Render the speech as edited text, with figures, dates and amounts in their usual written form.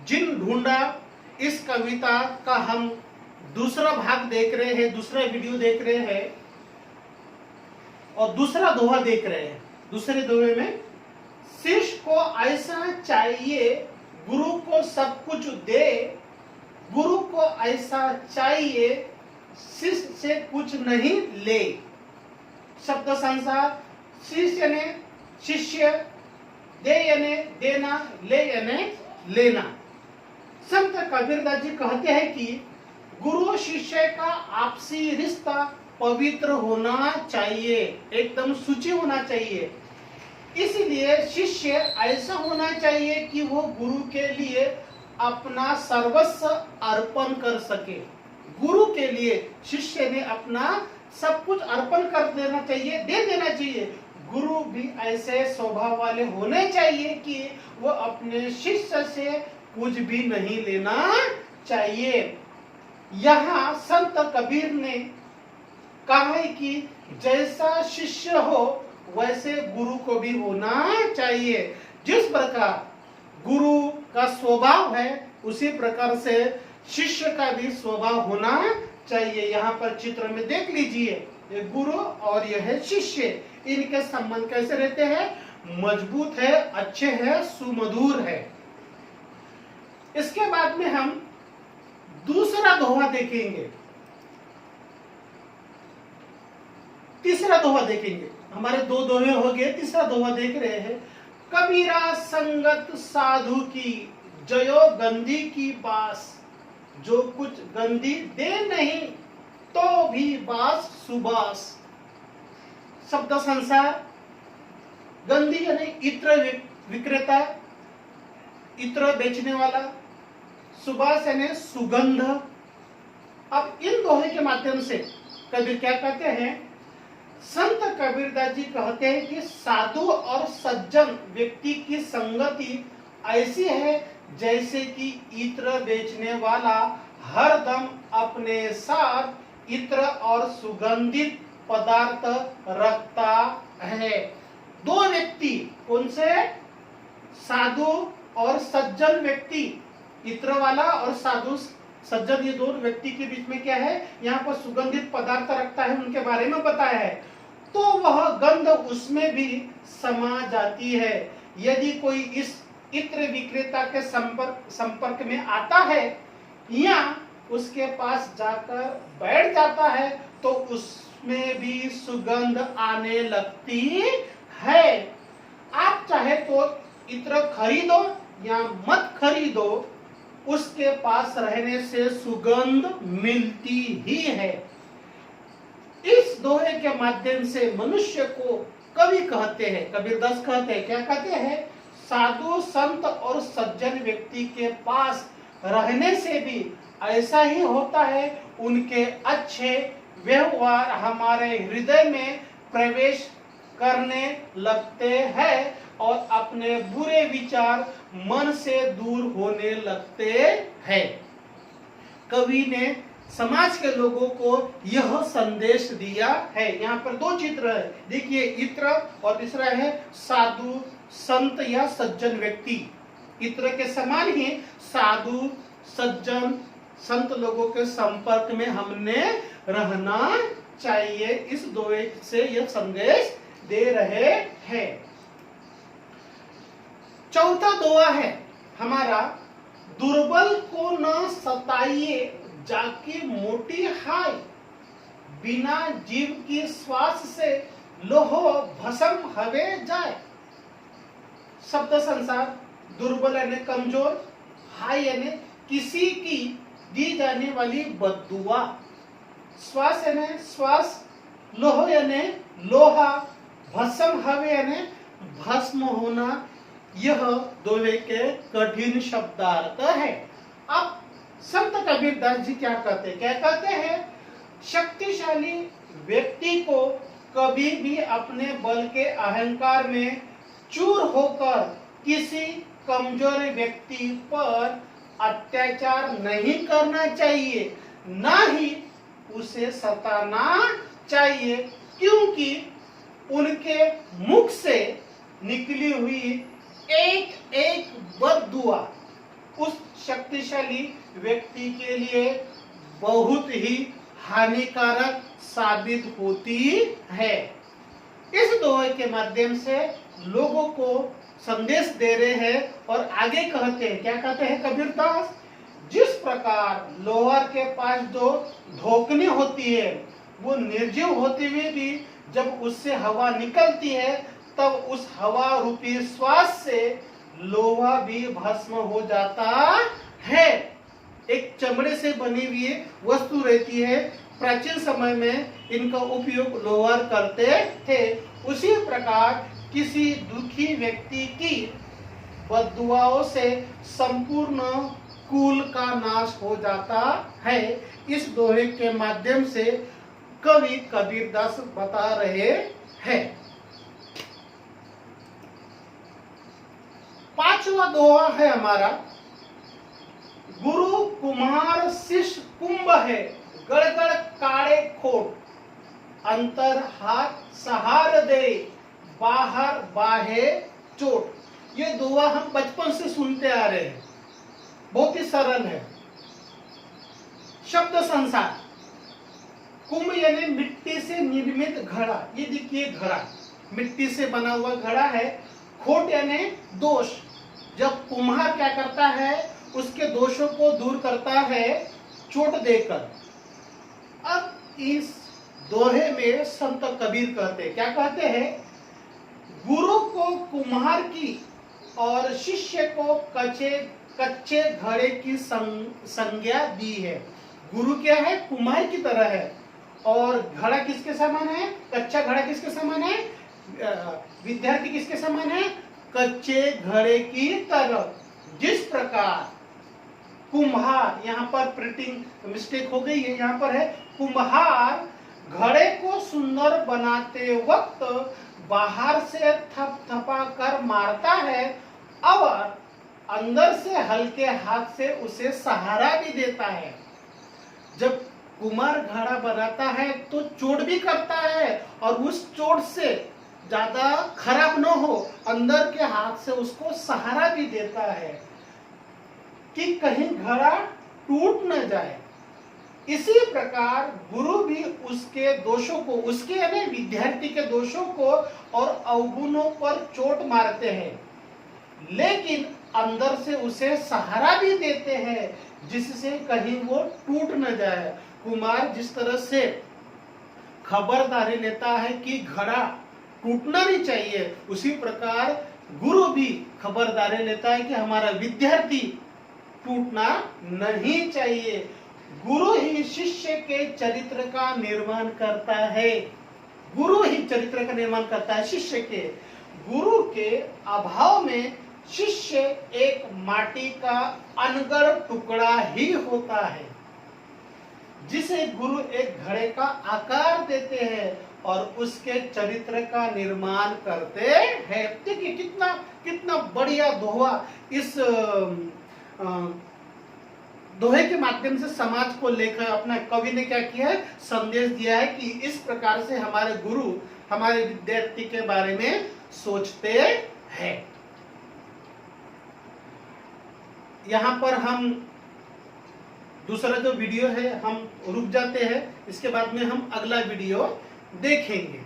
जिन ढूंढा इस कविता का हम दूसरा भाग देख रहे हैं, दूसरा वीडियो देख रहे हैं और दूसरा दोहा देख रहे हैं। दूसरे दोहे में शिष्य को ऐसा चाहिए गुरु को सब कुछ दे, गुरु को ऐसा चाहिए शिष्य से कुछ नहीं ले। शब्द संसार शिष्य यानी शिष्य, दे यानी देना, ले यानी लेना। संत कबीरदास जी कहते हैं कि गुरु शिष्य का आपसी रिश्ता पवित्र होना चाहिए, एकदम शुचि होना चाहिए। इसलिए शिष्य ऐसा होना चाहिए कि वो गुरु के लिए अपना सर्वस्व अर्पण कर सके। गुरु के लिए शिष्य ने अपना सब कुछ अर्पण कर देना चाहिए, दे देना चाहिए। गुरु भी ऐसे स्वभाव वाले होने चाहिए कि वो अपने शिष्य से कुछ भी नहीं लेना चाहिए। यहाँ संत कबीर ने कहा है कि जैसा शिष्य हो वैसे गुरु को भी होना चाहिए। जिस प्रकार गुरु का स्वभाव है उसी प्रकार से शिष्य का भी स्वभाव होना चाहिए। यहाँ पर चित्र में देख लीजिए, ये गुरु और यह है शिष्य, इनके संबंध कैसे रहते हैं? मजबूत है, अच्छे है, सुमधुर है। इसके बाद में हम दूसरा दोहा देखेंगे, तीसरा दोहा देखेंगे। हमारे दो दोहे हो गए, तीसरा दोहा देख रहे हैं। कबीरा संगत साधु की जयो गंदी की बास, जो कुछ गंदी दे नहीं तो भी बास सुबास। शब्द संसार गंदी यानी इत्र विक्रेता, इत्र बेचने वाला, सुबास यानी सुगंध। अब इन दोहे के माध्यम से कबीर क्या कहते हैं? संत कबीरदास जी कहते हैं कि साधु और सज्जन व्यक्ति की संगति ऐसी है जैसे कि इत्र बेचने वाला हरदम अपने साथ इत्र और सुगंधित पदार्थ रखता है। दो व्यक्ति, कौन से? साधु और सज्जन व्यक्ति, इत्र वाला और साधु सज्जन, ये दोनों व्यक्ति के बीच में क्या है? यहाँ पर सुगंधित पदार्थ रखता है, उनके बारे में बताया है। तो वह गंध उसमें भी समा जाती है। यदि कोई इस इत्र विक्रेता के संपर्क में आता है या उसके पास जाकर बैठ जाता है तो उसमें भी सुगंध आने लगती है। आप चाहे तो इत्र खरीदो या मत खरीदो, उसके पास रहने से सुगंध मिलती ही है। इस दोहे के माध्यम से मनुष्य को कवि कहते हैं, कबीरदास कहते हैं, क्या कहते हैं? साधु संत और सज्जन व्यक्ति के पास रहने से भी ऐसा ही होता है। उनके अच्छे व्यवहार हमारे हृदय में प्रवेश करने लगते हैं और अपने बुरे विचार मन से दूर होने लगते हैं। कवि ने समाज के लोगों को यह संदेश दिया है। यहाँ पर दो चित्र है, देखिए, इत्र और तीसरा है साधु संत या सज्जन व्यक्ति। इत्र के समान ही साधु सज्जन संत लोगों के संपर्क में हमने रहना चाहिए। इस दोहे से यह संदेश दे रहे हैं। चौथा दोहा है हमारा, दुर्बल को न सताइए जाके मोटी हाय, बिना जीव की श्वास से लोहो भस्म हवे जाए। शब्द संसार दुर्बल यानी कमजोर, हाय यानी किसी की दी जाने वाली बद्दुआ, श्वास यानी श्वास, लोह यानी लोहा, भस्म हवे यानी भस्म होना। यह दोहे के कठिन शब्दार्थ है। अब संत कबीरदास जी क्या कहते हैं? क्या कहते हैं? शक्तिशाली व्यक्ति को कभी भी अपने बल के अहंकार में चूर होकर किसी कमजोर व्यक्ति पर अत्याचार नहीं करना चाहिए, ना ही उसे सताना चाहिए, क्योंकि उनके मुख से निकली हुई एक एक बद्दुआ उस शक्तिशाली व्यक्ति के लिए बहुत ही हानिकारक साबित होती है। इस दोहे के माध्यम से लोगों को संदेश दे रहे हैं और आगे कहते हैं, क्या कहते हैं कबीरदास, जिस प्रकार लोहार के पास जो धोकनी होती है वो निर्जीव होते हुए भी जब उससे हवा निकलती है तब उस हवा रूपी श्वास से लोहा भी भस्म हो जाता है। एक चमड़े से बनी हुई वस्तु रहती है, प्राचीन समय में इनका उपयोग लोहार करते थे। उसी प्रकार किसी दुखी व्यक्ति की बद्दुआओं से संपूर्ण कुल का नाश हो जाता है। इस दोहे के माध्यम से कवि कबीरदास बता रहे हैं। पांचवा दोहा है हमारा, गुरु कुम्हार शिष्य कुंभ है, गड़गड़ काड़े खोट, अंतर हाथ सहार दे, बाहर बाहे चोट। ये दोहा हम बचपन से सुनते आ रहे हैं, बहुत ही सरल है। शब्द संसार, कुंभ यानी मिट्टी से निर्मित घड़ा, ये देखिए घड़ा मिट्टी से बना हुआ घड़ा है। खोट यानी दोष, जब कुम्हार क्या करता है उसके दोषों को दूर करता है चोट देकर। अब इस दोहे में संत कबीर कहते हैं, क्या कहते हैं, गुरु को कुम्हार की और शिष्य को कच्चे घड़े की संज्ञा दी है। गुरु क्या है, कुम्हार की तरह है, और घड़ा किसके समान है, कच्चा घड़ा किसके समान है, विद्यार्थी किसके समान है, कच्चे घड़े की तरह। जिस प्रकार कुम्हार, यहाँ पर प्रिंटिंग मिस्टेक हो गई है, यहाँ पर है कुम्हार घड़े को सुंदर बनाते वक्त बाहर से थपथपा कर मारता है और अंदर से हल्के हाथ से उसे सहारा भी देता है। जब कुम्हार घड़ा बनाता है तो चोट भी करता है और उस चोट से ज्यादा खराब न हो अंदर के हाथ से उसको सहारा भी देता है कि कहीं घड़ा टूट न जाए। इसी प्रकार गुरु भी उसके दोषों को, उसके यानी विद्यार्थी के दोषों को और अवगुणों पर चोट मारते हैं, लेकिन अंदर से उसे सहारा भी देते हैं जिससे कहीं वो टूट न जाए। कुम्हार जिस तरह से खबरदारी लेता है कि घड़ा टूटना नहीं चाहिए, उसी प्रकार गुरु भी खबरदारी लेता है कि हमारा विद्यार्थी टूटना नहीं चाहिए। गुरु ही शिष्य के चरित्र का निर्माण करता है, गुरु ही चरित्र का निर्माण करता है शिष्य के। गुरु के अभाव में शिष्य एक माटी का अनगढ़ टुकड़ा ही होता है जिसे गुरु एक घड़े का आकार देते हैं और उसके चरित्र का निर्माण करते हैं। देखिए कितना कितना बढ़िया दोहा इस दोहे के माध्यम से समाज को लेकर अपना कवि ने क्या किया है, संदेश दिया है कि इस प्रकार से हमारे गुरु हमारे विद्यार्थी के बारे में सोचते हैं। यहाँ पर हम दूसरा जो वीडियो है हम रुक जाते हैं, इसके बाद में हम अगला वीडियो देखेंगे।